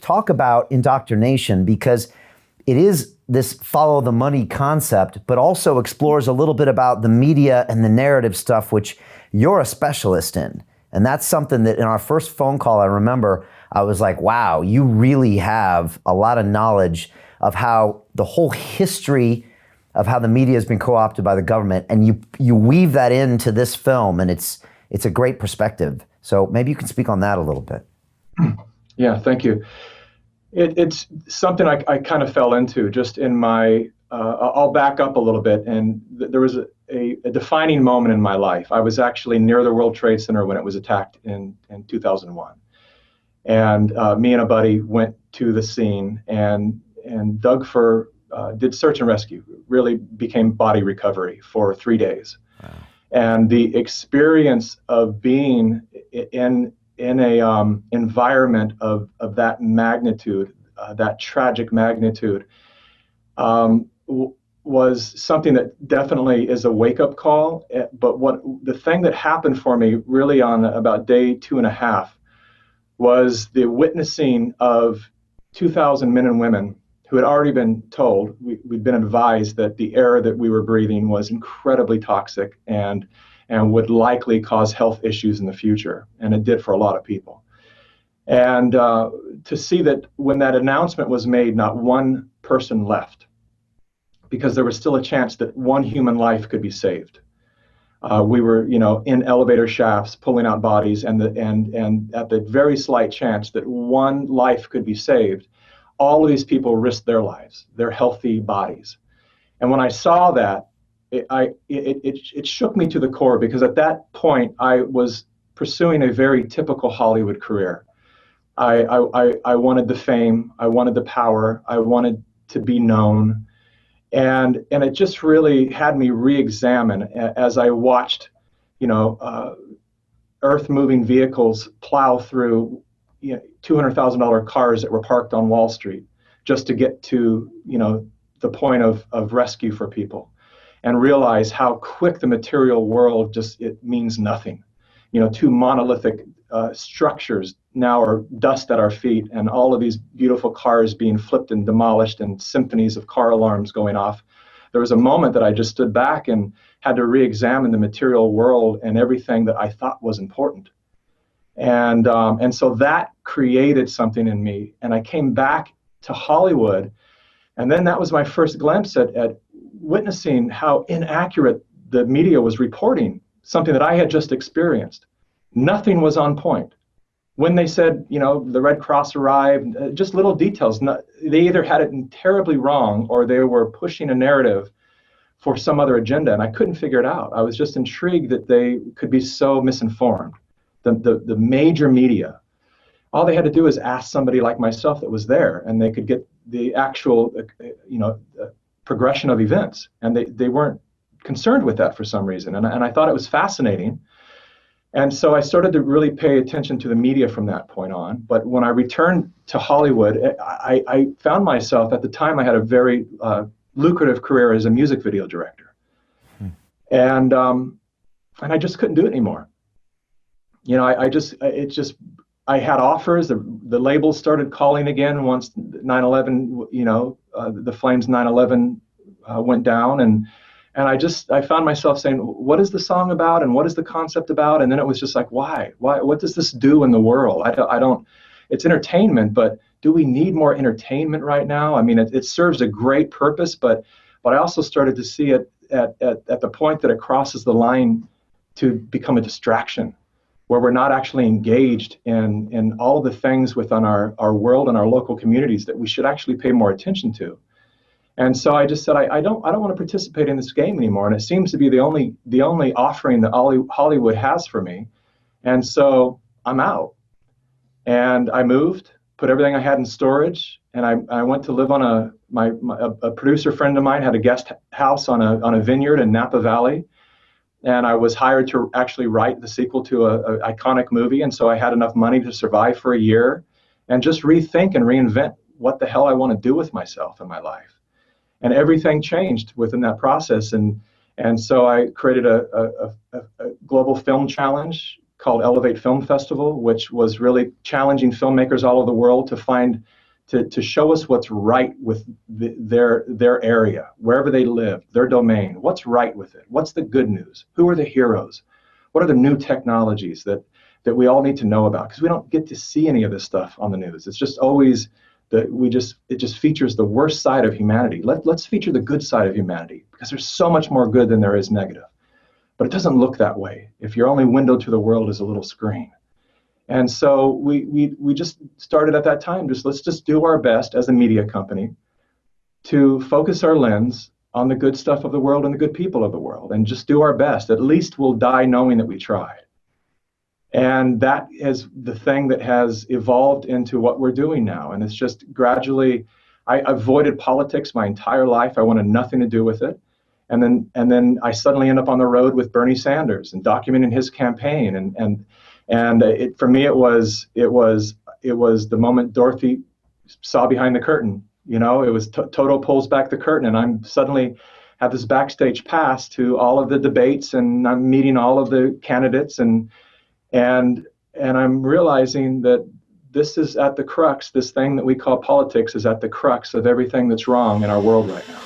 talk about Indoctrination, because it is this follow the money concept, but also explores a little bit about the media and the narrative stuff, which you're a specialist in. And that's something that in our first phone call, I remember, I was like, wow, you really have a lot of knowledge of how the whole history of how the media has been co-opted by the government, and you weave that into this film, and it's a great perspective. So maybe you can speak on that a little bit. Yeah, thank you. It's something I kind of fell into just in my, I'll back up a little bit, and there was a defining moment in my life. I was actually near the World Trade Center when it was attacked in 2001. And me and a buddy went to the scene and dug for, did search and rescue, really became body recovery for 3 days. Wow. And the experience of being in a environment of that magnitude, that tragic magnitude, was something that definitely is a wake-up call. But the thing that happened for me really on about day 2.5 was the witnessing of 2,000 men and women who had already been told, we'd been advised that the air that we were breathing was incredibly toxic and would likely cause health issues in the future. And it did for a lot of people. And to see that when that announcement was made, not one person left, because there was still a chance that one human life could be saved. We were, in elevator shafts pulling out bodies, and at the very slight chance that one life could be saved, all of these people risked their lives, their healthy bodies. And when I saw that, it shook me to the core, because at that point I was pursuing a very typical Hollywood career. I wanted the fame, I wanted the power, I wanted to be known. And it just really had me re-examine as I watched, earth-moving vehicles plow through $200,000 cars that were parked on Wall Street just to get to, the point of rescue for people, and realize how quick the material world it means nothing. Two monolithic structures now are dust at our feet, and all of these beautiful cars being flipped and demolished, and symphonies of car alarms going off. There was a moment that I just stood back and had to re-examine the material world and everything that I thought was important. And so that created something in me, and I came back to Hollywood, and then that was my first glimpse at witnessing how inaccurate the media was reporting something that I had just experienced. Nothing was on point. When they said, the Red Cross arrived, just little details. They either had it terribly wrong, or they were pushing a narrative for some other agenda, and I couldn't figure it out. I was just intrigued that they could be so misinformed. The major media, all they had to do is ask somebody like myself that was there, and they could get the actual, progression of events, and they weren't concerned with that for some reason, and I thought it was fascinating. And so I started to really pay attention to the media from that point on. But when I returned to Hollywood, I found myself, at the time I had a very lucrative career as a music video director. And I just couldn't do it anymore. I had offers, the labels started calling again once 9/11, the Flames 9/11 went down, and I found myself saying, what is the song about, and what is the concept about? And then it was just like, why, what does this do in the world? I don't, it's entertainment, but do we need more entertainment right now? I mean, it serves a great purpose, but I also started to see it at the point that it crosses the line to become a distraction, where we're not actually engaged in all the things within our world and our local communities that we should actually pay more attention to. And so I just said, I don't want to participate in this game anymore. And it seems to be the only offering that Hollywood has for me. And so I'm out. And I moved, put everything I had in storage, and I went to live on a producer friend of mine had a guest house on a vineyard in Napa Valley. And I was hired to actually write the sequel to an iconic movie. And so I had enough money to survive for a year and just rethink and reinvent what the hell I want to do with myself in my life. And everything changed within that process. And so I created a global film challenge called Elevate Film Festival, which was really challenging filmmakers all over the world to find, to show us what's right with their area, wherever they live, their domain. What's right with it? What's the good news? Who are the heroes? What are the new technologies that we all need to know about? Because we don't get to see any of this stuff on the news. It's just always that it just features the worst side of humanity. Let's feature the good side of humanity, because there's so much more good than there is negative. But it doesn't look that way if your only window to the world is a little screen. And so we just started at that time, let's just do our best as a media company to focus our lens on the good stuff of the world and the good people of the world, and just do our best. At least we'll die knowing that we tried. And that is the thing that has evolved into what we're doing now. And it's just gradually, I avoided politics my entire life. I wanted nothing to do with it. And then I suddenly end up on the road with Bernie Sanders and documenting his campaign. And for me, it was the moment Dorothy saw behind the curtain. You know, it was Toto pulls back the curtain, and I'm suddenly have this backstage pass to all of the debates, and I'm meeting all of the candidates, and I'm realizing that this is at the crux. This thing that we call politics is at the crux of everything that's wrong in our world right now.